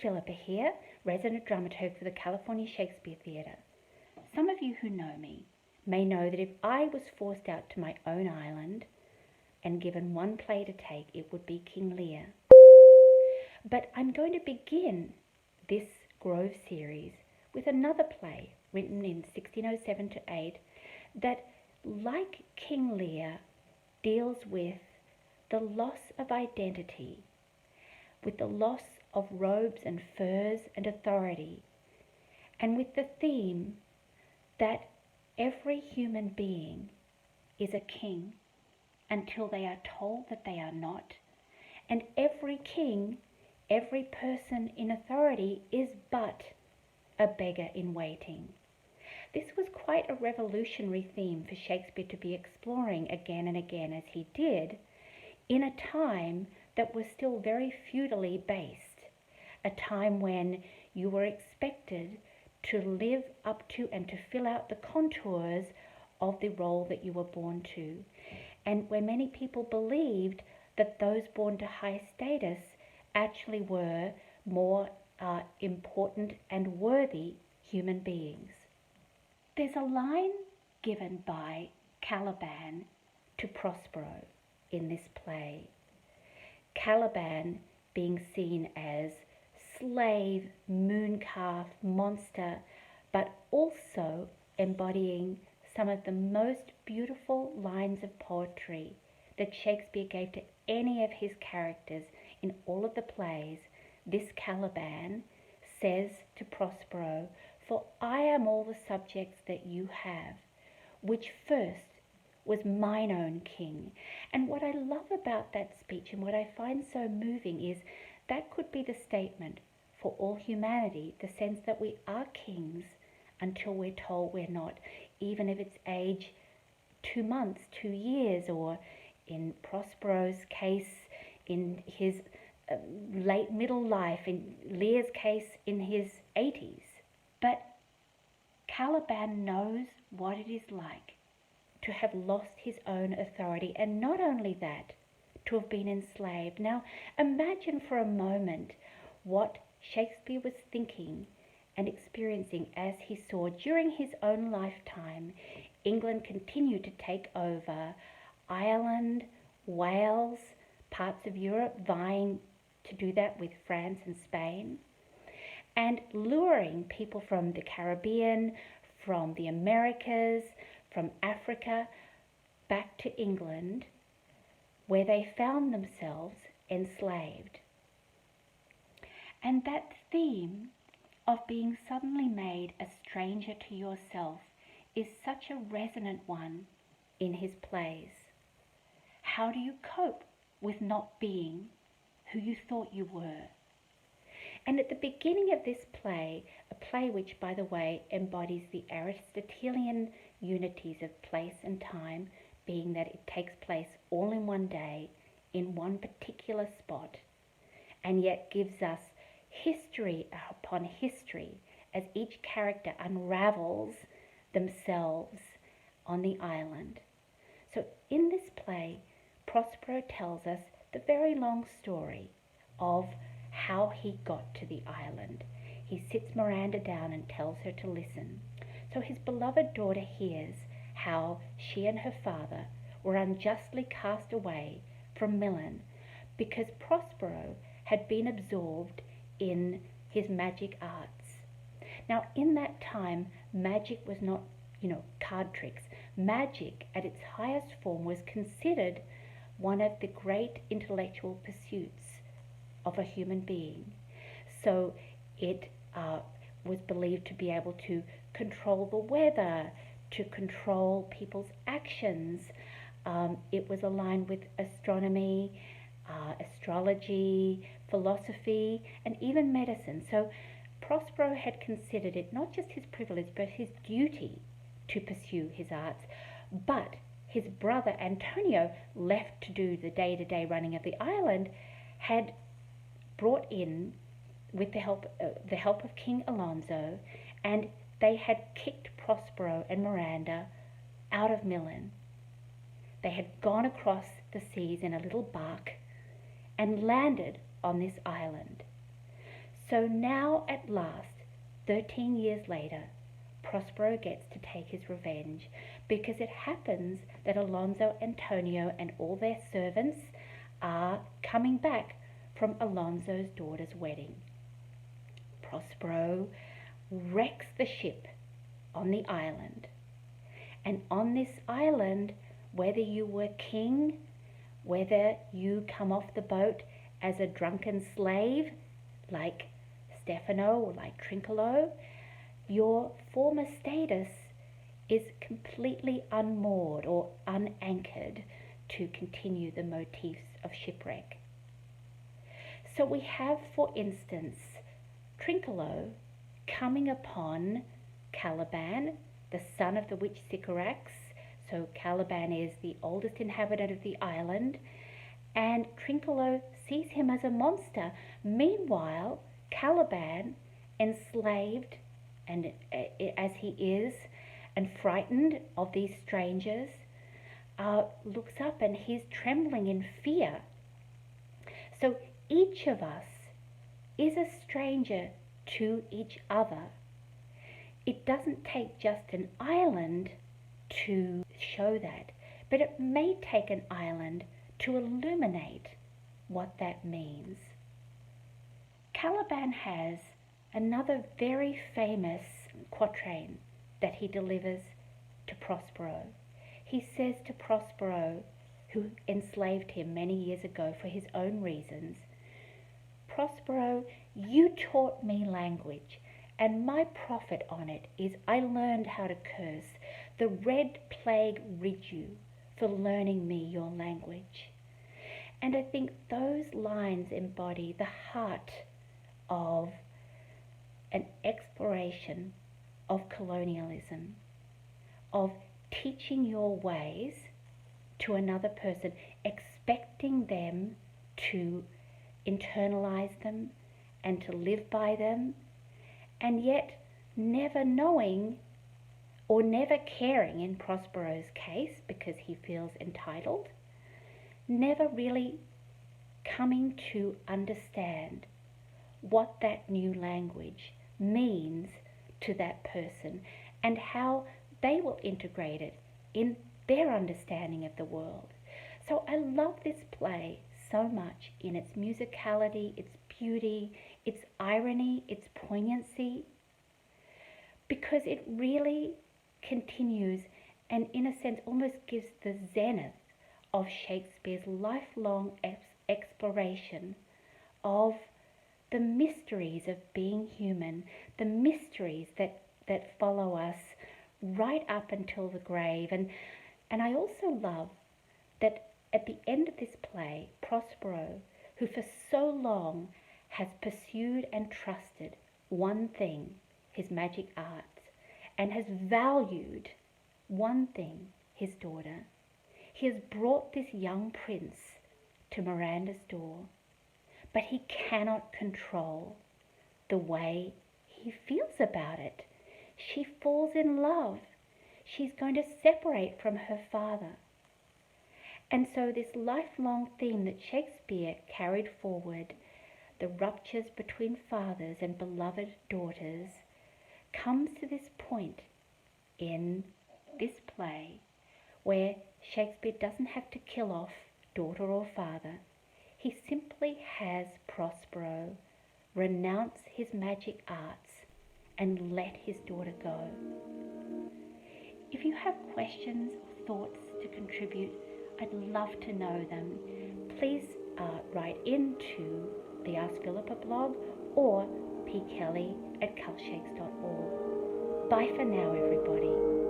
Philippa here, Resident Dramaturg for the California Shakespeare Theater. Some of you who know me may know that if I was forced out to my own island and given one play to take, it would be King Lear. But I'm going to begin this Grove series with another play written in 1607 to 8 that, like King Lear, deals with the loss of identity, with the loss of robes and furs and authority, and with the theme that every human being is a king until they are told that they are not, and every king, every person in authority is but a beggar in waiting. This was quite a revolutionary theme for Shakespeare to be exploring again and again, as he did, in a time that was still very feudally based, a time when you were expected to live up to and to fill out the contours of the role that you were born to, and where many people believed that those born to high status actually were more important and worthy human beings. There's a line given by Caliban to Prospero in this play. Caliban being seen as slave, mooncalf, monster, but also embodying some of the most beautiful lines of poetry that Shakespeare gave to any of his characters in all of the plays. This Caliban says to Prospero, "For I am all the subjects that you have, which first was mine own king." And what I love about that speech and what I find so moving is that could be the statement for all humanity, the sense that we are kings until we're told we're not, even if it's age 2 months, 2 years, or in Prospero's case, in his late middle life, in Lear's case, in his 80s. But Caliban knows what it is like to have lost his own authority, and not only that, to have been enslaved. Now, imagine for a moment what Shakespeare was thinking and experiencing as he saw during his own lifetime England continue to take over Ireland, Wales, parts of Europe, vying to do that with France and Spain, and luring people from the Caribbean, from the Americas, from Africa, back to England, where they found themselves enslaved. And that theme of being suddenly made a stranger to yourself is such a resonant one in his plays. How do you cope with not being who you thought you were? And at the beginning of this play, a play which, by the way, embodies the Aristotelian unities of place and time, being that it takes place all in one day, in one particular spot, and yet gives us history upon history as each character unravels themselves on the island. So in this play, Prospero tells us the very long story of how he got to the island. He sits Miranda down and tells her to listen. So his beloved daughter hears how she and her father were unjustly cast away from Milan because Prospero had been absorbed in his magic arts. Now, in that time, magic was not, card tricks. Magic at its highest form was considered one of the great intellectual pursuits of a human being. So it was believed to be able to control the weather, to control people's actions. It was aligned with astronomy, astrology, philosophy, and even medicine. So Prospero had considered it not just his privilege, but his duty to pursue his arts. But his brother Antonio, left to do the day-to-day running of the island, had brought in, with the help of King Alonso, and they had kicked Prospero and Miranda out of Milan. They had gone across the seas in a little bark and landed on this island. So now at last, 13 years later, Prospero gets to take his revenge, because it happens that Alonso, Antonio, and all their servants are coming back from Alonso's daughter's wedding. Prospero wrecks the ship on the island. And on this island, whether you were king, whether you come off the boat as a drunken slave like Stefano or like Trinculo, your former status is completely unmoored or unanchored to continue the motifs of shipwreck. So we have, for instance, Trinculo coming upon Caliban, the son of the witch Sycorax. So Caliban is the oldest inhabitant of the island, and Trinculo sees him as a monster. Meanwhile, Caliban, enslaved and as he is, and frightened of these strangers, looks up and he's trembling in fear. So each of us is a stranger to each other. It doesn't take just an island to show that, but it may take an island to illuminate what that means. Caliban has another very famous quatrain that he delivers to Prospero. He says to Prospero, who enslaved him many years ago for his own reasons, "Prospero, you taught me language, and my profit on it is I learned how to curse. The red plague rid you for learning me your language." And I think those lines embody the heart of an exploration of colonialism, of teaching your ways to another person, expecting them to internalize them and to live by them, and yet never knowing or never caring, in Prospero's case, because he feels entitled, never really coming to understand what that new language means to that person and how they will integrate it in their understanding of the world. So I love this play so much in its musicality, its beauty, its irony, its poignancy, because it really continues and in a sense almost gives the zenith of Shakespeare's lifelong exploration of the mysteries of being human, the mysteries that follow us right up until the grave. And I also love that at the end of this play, Prospero, who for so long has pursued and trusted one thing, his magic arts, and has valued one thing, his daughter, he has brought this young prince to Miranda's door, but he cannot control the way he feels about it. She falls in love. She's going to separate from her father. And so this lifelong theme that Shakespeare carried forward, the ruptures between fathers and beloved daughters, comes to this point in this play where Shakespeare doesn't have to kill off daughter or father. He simply has Prospero renounce his magic arts and let his daughter go. If you have questions or thoughts to contribute, I'd love to know them. Please write into the Ask Philippa blog or pkelly@calshakes.org. Bye for now, everybody.